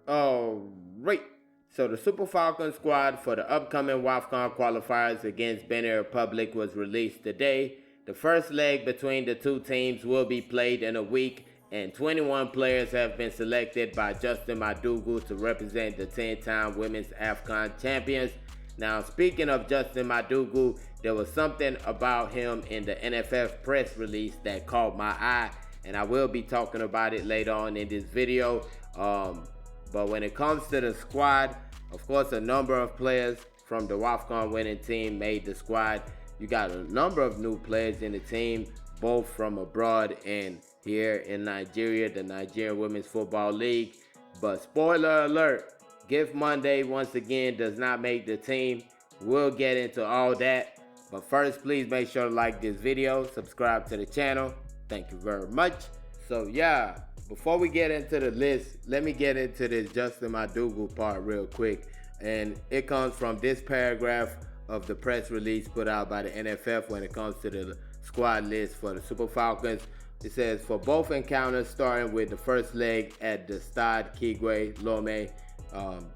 Alright, so the Super Falcons squad for the upcoming WAFCON qualifiers against Benin Republic was released today. The first leg between the two teams will be played in a week, and 21 players have been selected by Justin Madugu to represent the 10-time Women's AFCON champions. Now, speaking of Justin Madugu, there was something about him in the NFF press release that caught my eye, and I will be talking about it later on in this video. But when it comes to the squad, of course, a number of players from the WAFCON winning team made the squad. You got a number of new players in the team, both from abroad and here in Nigeria, the Nigerian Women's Football League. But spoiler alert, Gift Monday once again does not make the team. We'll get into all that. But first, please make sure to like this video, subscribe to the channel. Thank you very much. So yeah, before we get into the list, let me get into this Justin Madugu part real quick. And it comes from this paragraph of the press release put out by the NFF when it comes to the squad list for the Super Falcons. It says, for both encounters starting with the first leg at the Stade Kigwe Lome,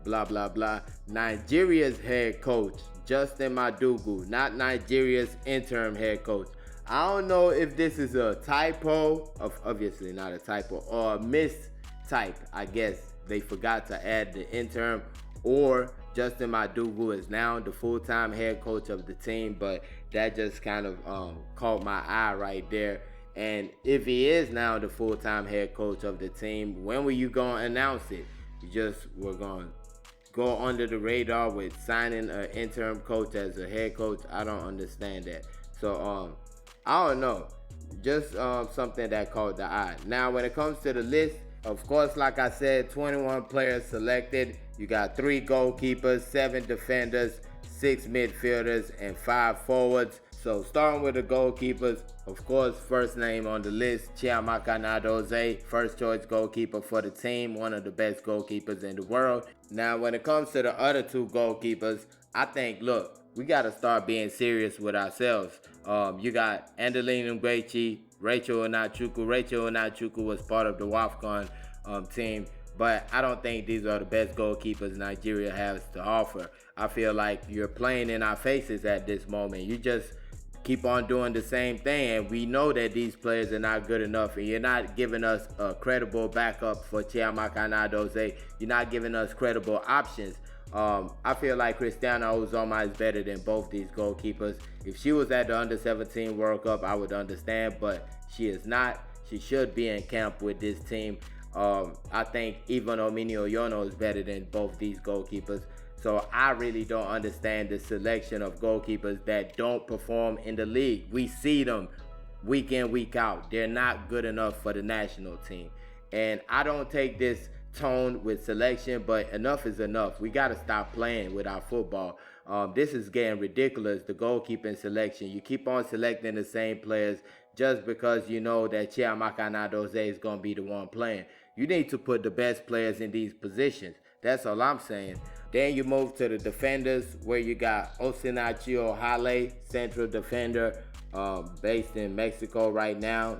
blah blah blah, Nigeria's head coach Justin Madugu, not Nigeria's interim head coach. I don't know if this is a typo, obviously not a typo, or a mistype. I guess they forgot to add the interim, or Justin Madugu is now the full-time head coach of the team, but that just kind of caught my eye right there. And if he is now the full-time head coach of the team, when were you going to announce it? We're going to go under the radar with signing an interim coach as a head coach. I don't understand that. So, I don't know. Just something that caught the eye. Now, when it comes to the list, of course, like I said, 21 players selected. You got 3 goalkeepers, 7 defenders, 6 midfielders, and 5 forwards. So starting with the goalkeepers, of course, first name on the list, Chiamaka Nadoze, first choice goalkeeper for the team, one of the best goalkeepers in the world. Now, when it comes to the other 2 goalkeepers, I think, look, we got to start being serious with ourselves. You got Andeline Ngwechi, Rachel Onachuku. Rachel Onachuku was part of the WAFCON team, but I don't think these are the best goalkeepers Nigeria has to offer. I feel like you're playing in our faces at this moment. You just keep on doing the same thing, and we know that these players are not good enough, and you're not giving us a credible backup for Chiamaka Nadoze. You're not giving us credible options. I feel like Christiana Uzoma is better than both these goalkeepers. If she was at the Under-17 World Cup, I would understand, but she is not. She should be in camp with this team. I think even Ominio Yono is better than both these goalkeepers. So I really don't understand the selection of goalkeepers that don't perform in the league. We see them week in, week out. They're not good enough for the national team. And I don't take this tone with selection, but enough is enough. We got to stop playing with our football. This is getting ridiculous, the goalkeeping selection. You keep on selecting the same players just because you know that Chiamaka Nadoze is going to be the one playing. You need to put the best players in these positions. That's all I'm saying. Then you move to the defenders, where you got Osinachi Ohale, central defender, based in Mexico right now.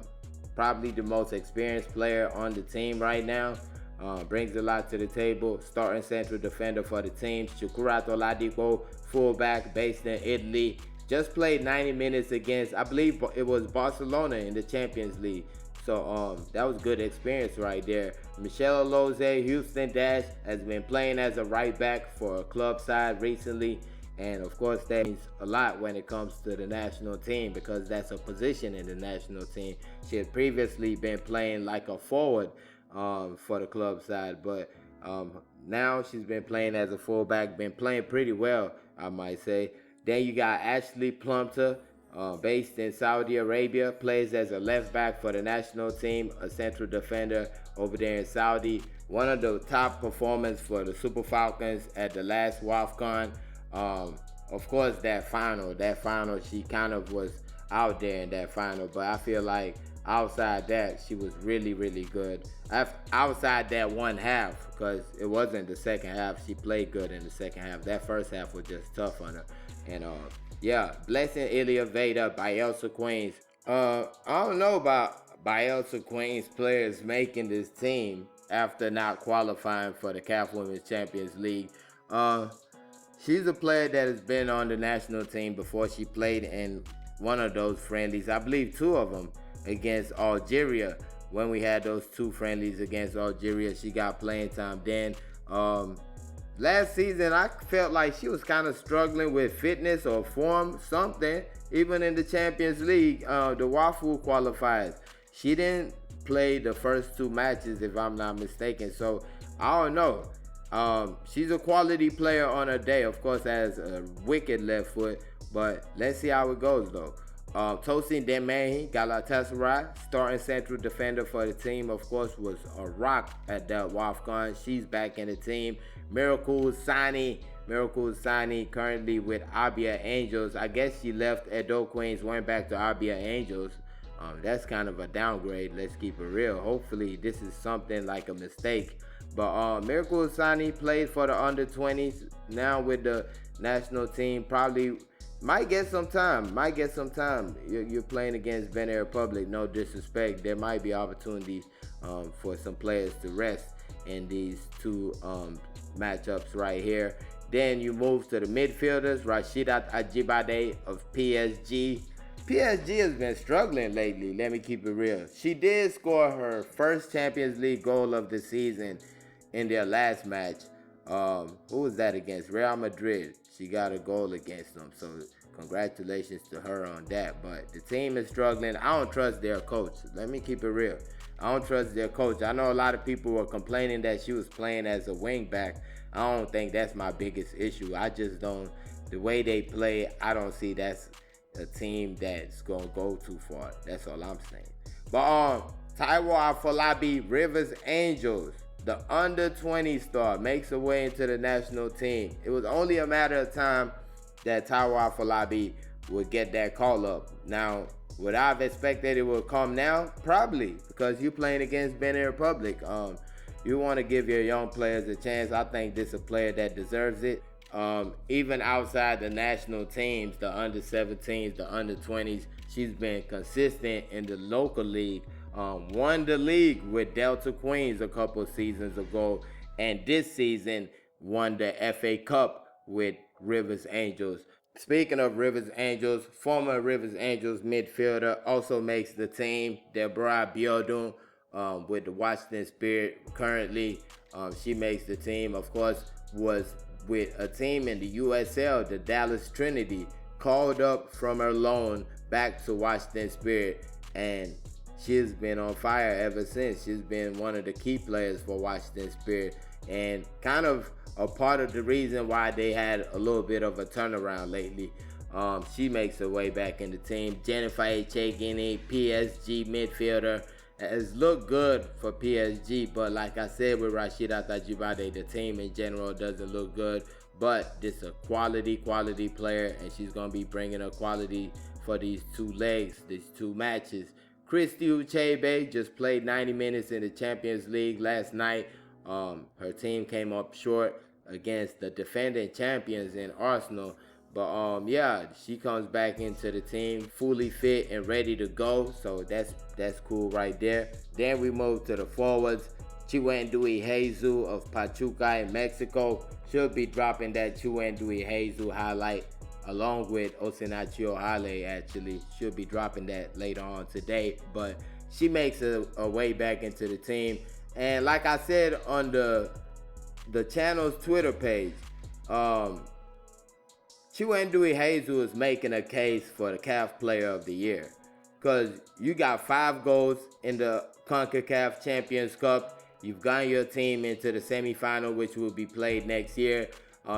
Probably the most experienced player on the team right now. Brings a lot to the table. Starting central defender for the team. Shukurato Ladipo, fullback, based in Italy. Just played 90 minutes against, I believe it was Barcelona in the Champions League. So that was good experience right there. Michelle Loze, Houston Dash, has been playing as a right back for a club side recently. And of course, that means a lot when it comes to the national team, because that's a position in the national team. She had previously been playing like a forward for the club side, but now she's been playing as a fullback, been playing pretty well, I might say. Then you got Ashley Plumter, based in Saudi Arabia, plays as a left back for the national team, a central defender over there in Saudi. One of the top performers for the Super Falcons at the last WAFCON. Of course, that final, she kind of was out there in that final, but I feel like outside that, she was really, really good. Outside that one half, because it wasn't the second half, she played good in the second half. That first half was just tough on her. And yeah, Blessing Ilya Veda, Bielsa Queens. I don't know about Bielsa Queens players making this team. after not qualifying for the CAF Women's Champions League. She's a player that has been on the national team before. She played in one of those friendlies, I believe 2 of them, against Algeria. When we had those 2 friendlies against Algeria, she got playing time then. Last season, I felt like she was kind of struggling with fitness or form, something. Even in the Champions League, the WAFCON qualifiers, she didn't play the first 2 matches, if I'm not mistaken. So, I don't know. She's a quality player on her day. Of course, has a wicked left foot, but let's see how it goes, though. Tosin Demahi, Galatasaray, starting central defender for the team, of course, was a rock at that WAFCON. She's back in the team. Miracle Sani, currently with Abia Angels. I guess she left Edo Queens, went back to Abia Angels. That's kind of a downgrade. Let's keep it real. Hopefully, this is something like a mistake. But Miracle Sani played for the under-20s. Now with the national team, probably might get some time. You're playing against Benin Republic. No disrespect. There might be opportunities for some players to rest in these 2 matchups right here. Then you move to the midfielders. Rashidat Ajibade of PSG. PSG has been struggling lately. Let me keep it real. She did score her first Champions League goal of the season in their last match. Who was that against? Real Madrid. She got a goal against them. So congratulations to her on that. But the team is struggling. I don't trust their coach. Let me keep it real. I don't trust their coach. I know a lot of people were complaining that she was playing as a wing back. I don't think that's my biggest issue. I just don't. The way they play, I don't see that's a team that's going to go too far. That's all I'm saying. But Taiwo Afolabi, Rivers Angels, the under-20 star, makes her way into the national team. It was only a matter of time that Taiwo Afolabi would get that call up. Now, would I have expected it would come now? Probably, because you're playing against Benin Republic. You want to give your young players a chance. I think this is a player that deserves it. Even outside the national teams, the under-17s, the under-20s, she's been consistent in the local league. Won the league with Delta Queens a couple seasons ago, and this season won the FA Cup with Rivers Angels. Speaking of Rivers Angels, former Rivers Angels midfielder also makes the team, Deborah Biodun, with the Washington Spirit currently. She makes the team, of course, was with a team in the USL, the Dallas Trinity, called up from her loan back to Washington Spirit, and she's been on fire ever since. She's been one of the key players for Washington Spirit, and kind of a part of the reason why they had a little bit of a turnaround lately. She makes her way back in the team. Jennifer Echegini, PSG midfielder, has looked good for PSG, but like I said with Rashidat Ajibade, the team in general doesn't look good. But this is a quality player, and she's going to be bringing her quality for these 2 legs, these 2 matches. Christy Uchebe just played 90 minutes in the Champions League last night. Her team came up short against the defending champions in Arsenal. But yeah, she comes back into the team fully fit and ready to go. So that's cool right there. Then we move to the forwards. Chiwendui Hezu of Pachuca in Mexico should be dropping that Chiwendui Hezu highlight along with Osinachi Hale. Actually should be dropping that later on today. But she makes a way back into the team. And like I said on the channel's Twitter page, Chiwendui Hezu is making a case for the CAF Player of the Year, because you got 5 goals in the CONCACAF Champions Cup. You've gotten your team into the semifinal, which will be played next year.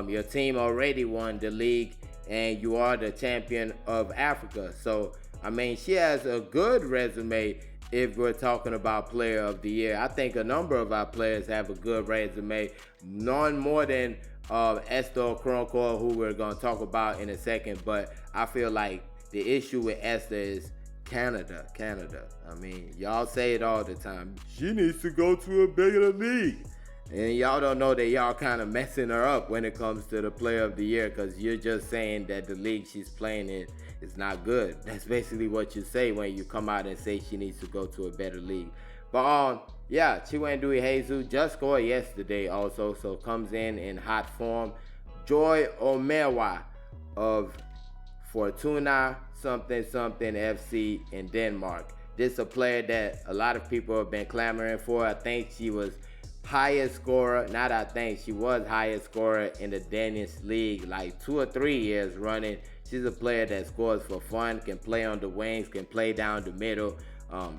Your team already won the league, and you are the champion of Africa. So, I mean, she has a good resume if we're talking about Player of the Year. I think a number of our players have a good resume, none more than Esther Okoronkwo, who we're going to talk about in a second. But I feel like the issue with Esther is Canada. I mean, y'all say it all the time. She needs to go to a bigger league. And y'all don't know that y'all kind of messing her up when it comes to the Player of the Year, because you're just saying that the league she's playing in is not good. That's basically what you say when you come out and say she needs to go to a better league. But yeah, Chiwendui Jesus just scored yesterday also, so comes in hot form. Joy Omewa of Fortuna something something FC in Denmark. This is a player that a lot of people have been clamoring for. I think she was highest scorer. Not I think she was highest scorer in the Danish league like 2 or 3 years running. She's a player that scores for fun, can play on the wings, can play down the middle,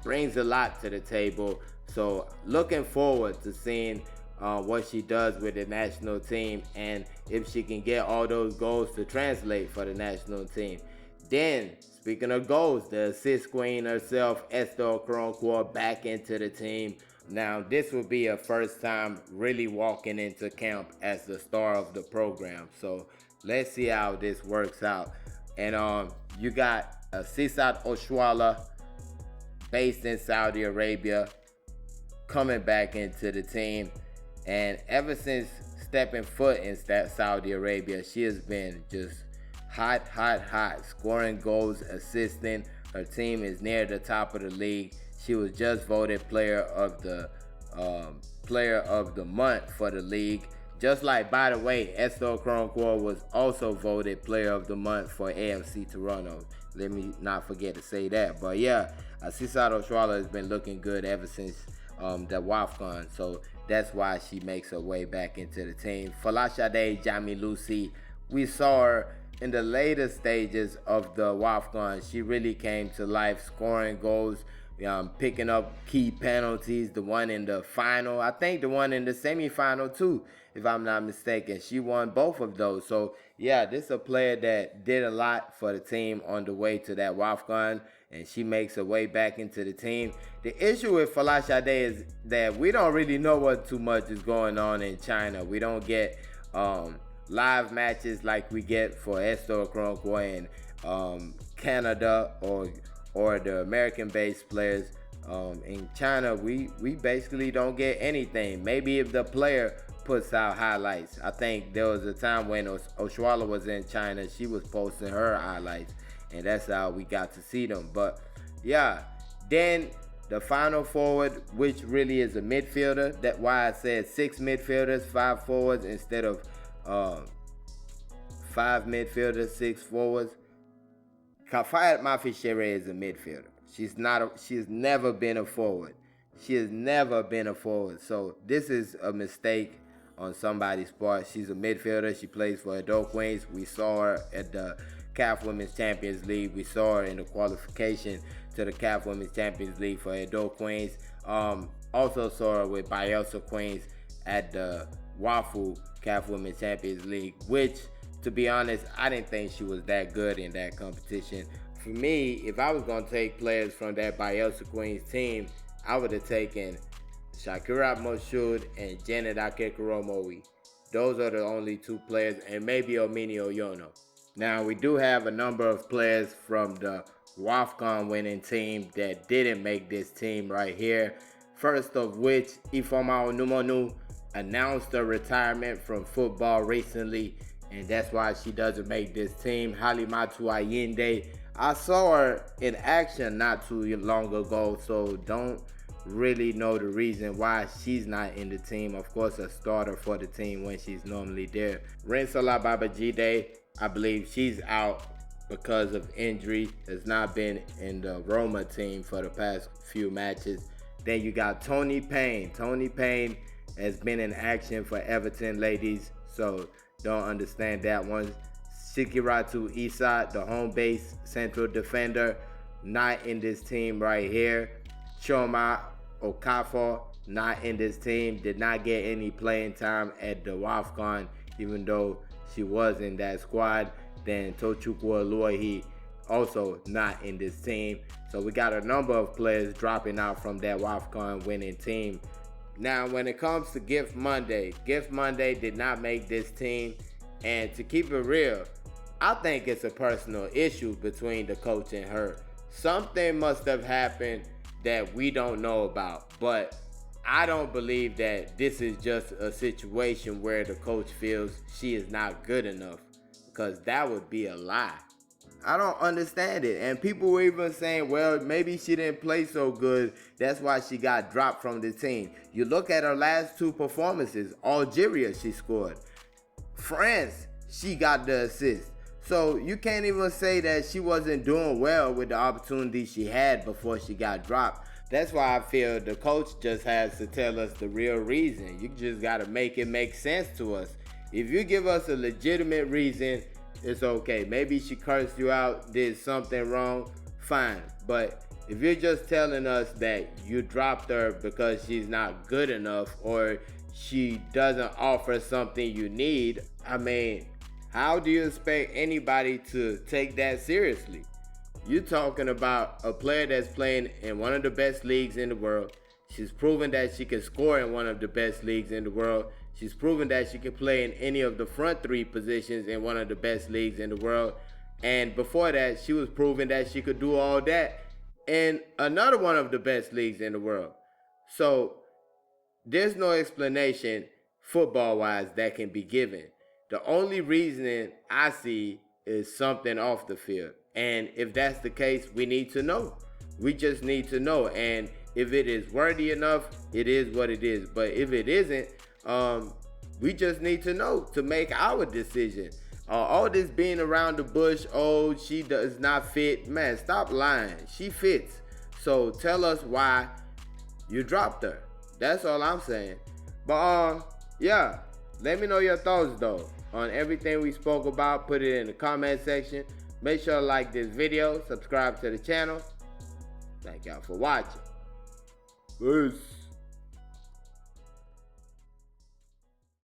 brings a lot to the table. So looking forward to seeing what she does with the national team and if she can get all those goals to translate for the national team. Then, speaking of goals, the assist queen herself, Esther Okoronkwo, back into the team. Now, this will be her first time really walking into camp as the star of the program. So, let's see how this works out. And you got Sisat Oshwala, based in Saudi Arabia, coming back into the team. And ever since stepping foot in Saudi Arabia, she has been just hot, scoring goals, assisting. Her team is near the top of the league. She was just voted player of the month for the league. Just like, by the way, Esther Okoronkwo was also voted player of the month for AFC Toronto. Let me not forget to say that. But yeah, Sisat Oshwala has been looking good ever since the WAFCON. So that's why she makes her way back into the team. Falashade Jami Lucy, we saw her in the later stages of the WAFCON. She really came to life, scoring goals, picking up key penalties. The one in the final, I think the one in the semifinal too, if I'm not mistaken. She won both of those. So yeah, this is a player that did a lot for the team on the way to that WAFCON, and she makes her way back into the team. The issue with Falashade is that we don't really know what too much is going on in China. We don't get live matches like we get for Esther Okoronkwo in Canada or the American-based players. In China, we basically don't get anything. Maybe if the player puts out highlights. I think there was a time when Oshwala was in China, she was posting her highlights, and that's how we got to see them. But yeah, then the final forward, which really is a midfielder. That's why I said 6 midfielders, 5 forwards instead of 5 midfielders, 6 forwards. Kafayat Mafishere is a midfielder. She's never been a forward. She has never been a forward. So this is a mistake on somebody's part. She's a midfielder. She plays for Edo Queens. We saw her at the CAF Women's Champions League. We saw her in the qualification to the CAF Women's Champions League for Edo Queens. Also saw her with Bielsa Queens at the WAFU CAF Women's Champions League, which, to be honest, I didn't think she was that good in that competition. For me, if I was going to take players from that Bielsa Queens team, I would have taken Shakira Moshood and Janet Akekoromowi. Those are the only 2 players, and maybe Omini Oyono. Now, we do have a number of players from the WAFCON winning team that didn't make this team right here. First of which, Ifeoma Onumonu announced her retirement from football recently, and that's why she doesn't make this team. Halimatu Ayinde, I saw her in action not too long ago, so don't really know the reason why she's not in the team. Of course, a starter for the team when she's normally there. Rensola Babajide, I believe she's out because of injury. Has not been in the Roma team for the past few matches. Then you got Tony Payne. Tony Payne has been in action for Everton ladies, so don't understand that one. Sikiratu Isa, the home base central defender, not in this team right here. Choma Okafor, not in this team. Did not get any playing time at the WAFCON, even though she was in that squad. Then Tochukwu Oluohi, also not in this team. So we got a number of players dropping out from that WAFCON winning team. Now, when it comes to Gift Monday did not make this team. And to keep it real, I think it's a personal issue between the coach and her. Something must have happened that we don't know about. But I don't believe that this is just a situation where the coach feels she is not good enough, because that would be a lie. I don't understand it. And people were even saying, well, maybe she didn't play so good. That's why she got dropped from the team. You look at her last 2 performances. Algeria, she scored. France, she got the assist. So you can't even say that she wasn't doing well with the opportunity she had before she got dropped. That's why I feel the coach just has to tell us the real reason. You just got to make it make sense to us. If you give us a legitimate reason, it's okay. Maybe she cursed you out, did something wrong, fine. But if you're just telling us that you dropped her because she's not good enough or she doesn't offer something you need, I mean, how do you expect anybody to take that seriously? You're talking about a player that's playing in one of the best leagues in the world. She's proven that she can score in one of the best leagues in the world. She's proven that she can play in any of the front 3 positions in one of the best leagues in the world. And before that, she was proving that she could do all that in another one of the best leagues in the world. So there's no explanation football-wise that can be given. The only reasoning I see is something off the field. And if that's the case, we need to know. We just need to know. And if it is worthy enough, it is what it is. But if it isn't, we just need to know to make our decision. All this being around the bush, oh, she does not fit. Man, stop lying. She fits. So tell us why you dropped her. That's all I'm saying. But yeah, let me know your thoughts though on everything we spoke about. Put it in the comment section. Make sure to like this video, subscribe to the channel. Thank y'all for watching. Peace.